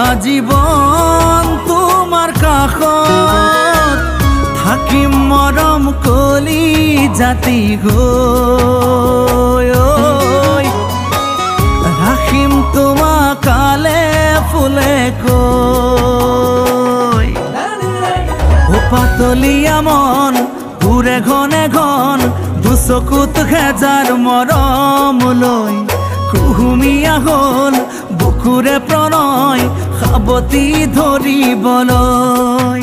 আজীবন তোমাৰ কাষত থাকিম মৰম কলি জাতি গৈ ৰাখিম তোমাক কালে ফুলে কৈ পাতলীয়া মন ঘূৰে ঘনে ঘন দুচকুত হেজাৰ মৰম লৈ কুহুমীয়া হ'ল বুকুৰে প্ৰণয় সাৱতি ধৰিবলৈ